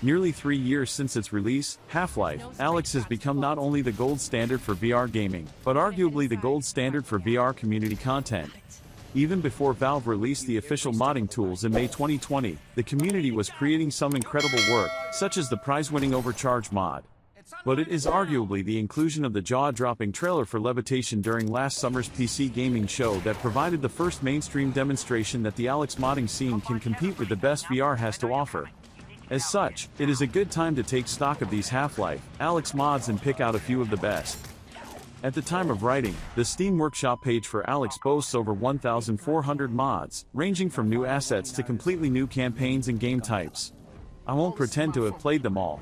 Nearly 3 years since its release, Half-Life, Alyx has become not only the gold standard for VR gaming, but arguably the gold standard for VR community content. Even before Valve released the official modding tools in May 2020, the community was creating some incredible work, such as the prize-winning Overcharge mod. But it is arguably the inclusion of the jaw-dropping trailer for Levitation during last summer's PC gaming show that provided the first mainstream demonstration that the Alyx modding scene can compete with the best VR has to offer. As such, it is a good time to take stock of these Half-Life, Alyx mods and pick out a few of the best. At the time of writing, the Steam Workshop page for Alyx boasts over 1,400 mods, ranging from new assets to completely new campaigns and game types. I won't pretend to have played them all.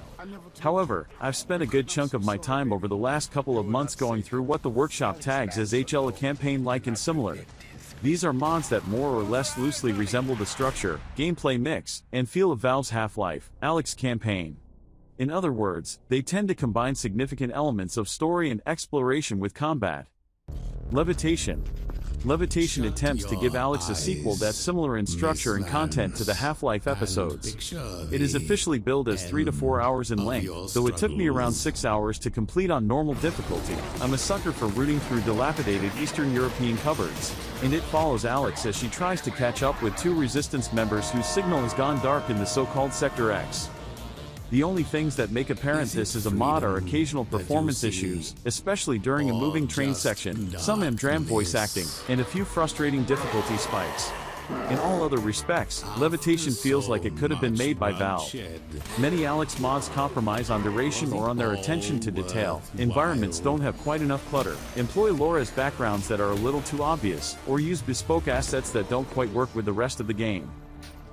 However, I've spent a good chunk of my time over the last couple of months going through what the workshop tags as HL a campaign-like and similar. These are mods that more or less loosely resemble the structure, gameplay mix, and feel of Valve's Half-Life, Alyx campaign. In other words, they tend to combine significant elements of story and exploration with combat. Levitation. Levitation attempts to give Alyx a sequel that's similar in structure and content to the Half-Life episodes. It is officially billed as 3 to 4 hours in length, though it took me around 6 hours to complete on normal difficulty. I'm a sucker for rooting through dilapidated Eastern European cupboards, and it follows Alyx as she tries to catch up with 2 Resistance members whose signal has gone dark in the so-called Sector X. The only things that make apparent this is a mod are occasional performance issues, especially during a moving train section, some Amdram voice acting, and a few frustrating difficulty spikes. In all other respects, Levitation feels like it could have been made by Valve. Many Alyx mods compromise on duration or on their attention to detail, environments don't have quite enough clutter, employ lore as backgrounds that are a little too obvious, or use bespoke assets that don't quite work with the rest of the game.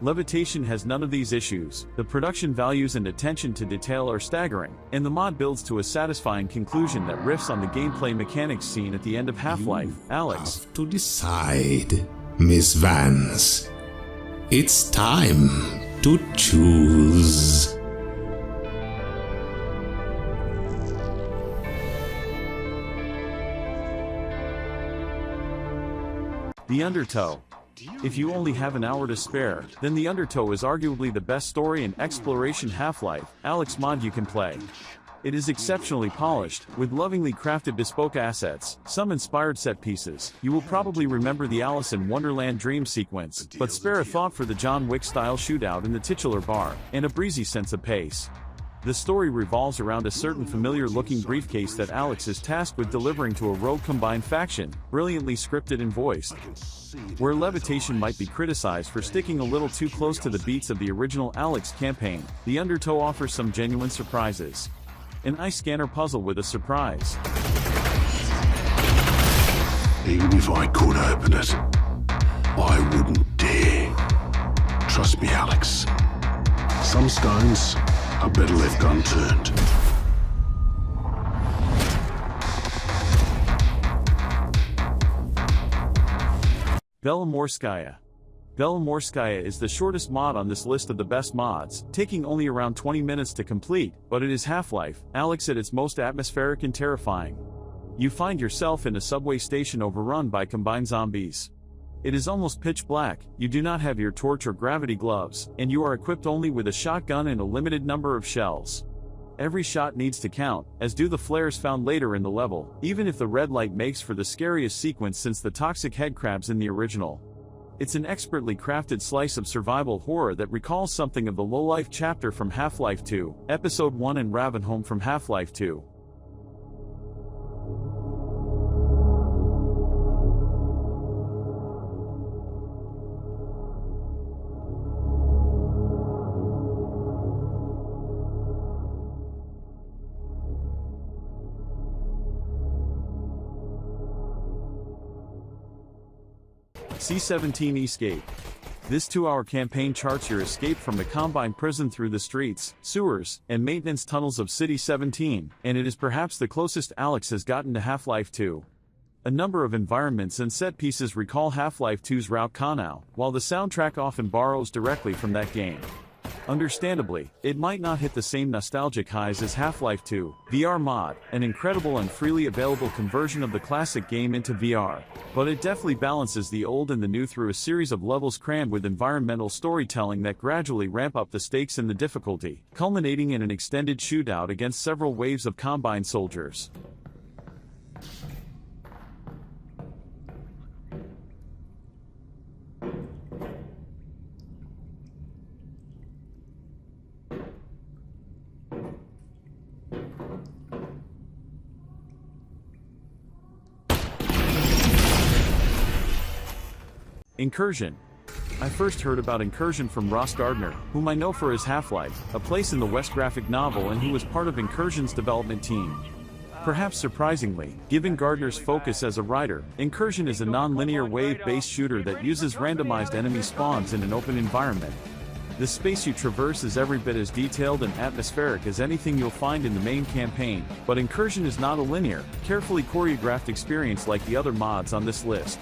Levitation has none of these issues, the production values and attention to detail are staggering, and the mod builds to a satisfying conclusion that riffs on the gameplay mechanics seen at the end of Half-Life, Alyx. Have to decide, Miss Vance. It's time to choose. The Undertow. If you only have an hour to spare, then the Undertow is arguably the best story and exploration Half-Life, Alyx mod you can play. It is exceptionally polished, with lovingly crafted bespoke assets, some inspired set pieces. You will probably remember the Alice in Wonderland dream sequence, but spare a thought for the John Wick-style shootout in the titular bar, and a breezy sense of pace. The story revolves around a certain familiar-looking briefcase that Alyx is tasked with delivering to a rogue combined faction, brilliantly scripted and voiced. Where Levitation might be criticized for sticking a little too close to the beats of the original Alyx campaign, the Undertow offers some genuine surprises. An eye scanner puzzle with a surprise. Even if I could open it, I wouldn't dare. Trust me, Alyx. Some stones are better left unturned. Belomorskaya. Belomorskaya is the shortest mod on this list of the best mods, taking only around 20 minutes to complete, but it is Half-Life, Alyx at its most atmospheric and terrifying. You find yourself in a subway station overrun by combined zombies. It is almost pitch black, you do not have your torch or gravity gloves, and you are equipped only with a shotgun and a limited number of shells. Every shot needs to count, as do the flares found later in the level, even if the red light makes for the scariest sequence since the toxic headcrabs in the original. It's an expertly crafted slice of survival horror that recalls something of the low-life chapter from Half-Life 2, Episode 1 and Ravenholm from Half-Life 2. C-17 Escape. This 2-hour campaign charts your escape from the Combine prison through the streets, sewers, and maintenance tunnels of City 17, and it is perhaps the closest Alyx has gotten to Half-Life 2. A number of environments and set pieces recall Half-Life 2's Route Kanau, while the soundtrack often borrows directly from that game. Understandably, it might not hit the same nostalgic highs as Half-Life 2 VR Mod, an incredible and freely available conversion of the classic game into VR, but it deftly balances the old and the new through a series of levels crammed with environmental storytelling that gradually ramp up the stakes and the difficulty, culminating in an extended shootout against several waves of Combine soldiers. Incursion. I first heard about Incursion from Ross Gardner, whom I know for his Half-Life, A Place in the West graphic novel, and who was part of Incursion's development team. Perhaps surprisingly, given Gardner's focus as a writer, Incursion is a non-linear wave-based shooter that uses randomized enemy spawns in an open environment. The space you traverse is every bit as detailed and atmospheric as anything you'll find in the main campaign, but Incursion is not a linear, carefully choreographed experience like the other mods on this list.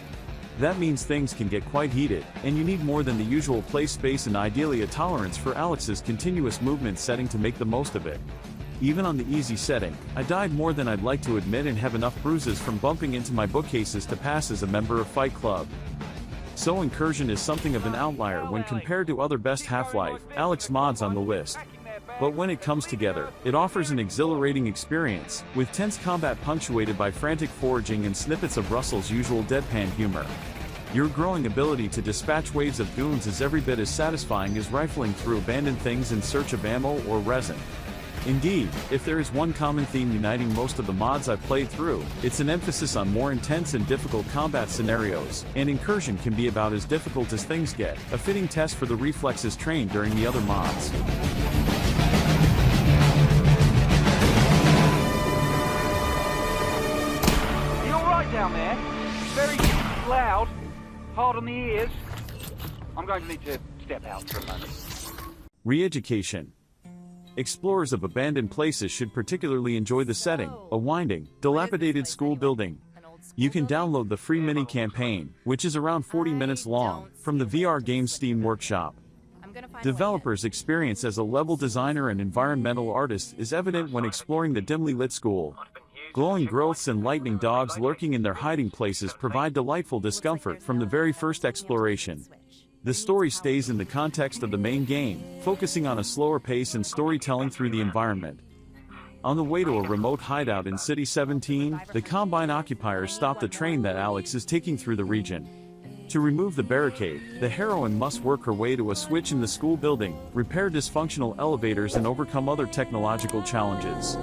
That means things can get quite heated, and you need more than the usual play space and ideally a tolerance for Alyx's continuous movement setting to make the most of it. Even on the easy setting, I died more than I'd like to admit and have enough bruises from bumping into my bookcases to pass as a member of Fight Club. So Incursion is something of an outlier when compared to other best Half-Life, Alyx mods on the list. But when it comes together, it offers an exhilarating experience, with tense combat punctuated by frantic foraging and snippets of Russell's usual deadpan humor. Your growing ability to dispatch waves of goons is every bit as satisfying as rifling through abandoned things in search of ammo or resin. Indeed, if there is one common theme uniting most of the mods I've played through, it's an emphasis on more intense and difficult combat scenarios, and Incursion can be about as difficult as things get, a fitting test for the reflexes trained during the other mods. Down there, very loud, hard on the ears. I'm going to need to step out for a moment. Re-education. Explorers of abandoned places should particularly enjoy the setting, a winding, dilapidated school building. You can download the free mini-campaign, which is around 40 minutes long, from the VR game Steam Workshop. Developers' experience as a level designer and environmental artist is evident when exploring the dimly lit school. Glowing growths and lightning dogs lurking in their hiding places provide delightful discomfort from the very first exploration. The story stays in the context of the main game, focusing on a slower pace and storytelling through the environment. On the way to a remote hideout in City 17, the Combine occupiers stop the train that Alyx is taking through the region. To remove the barricade, the heroine must work her way to a switch in the school building, repair dysfunctional elevators and overcome other technological challenges.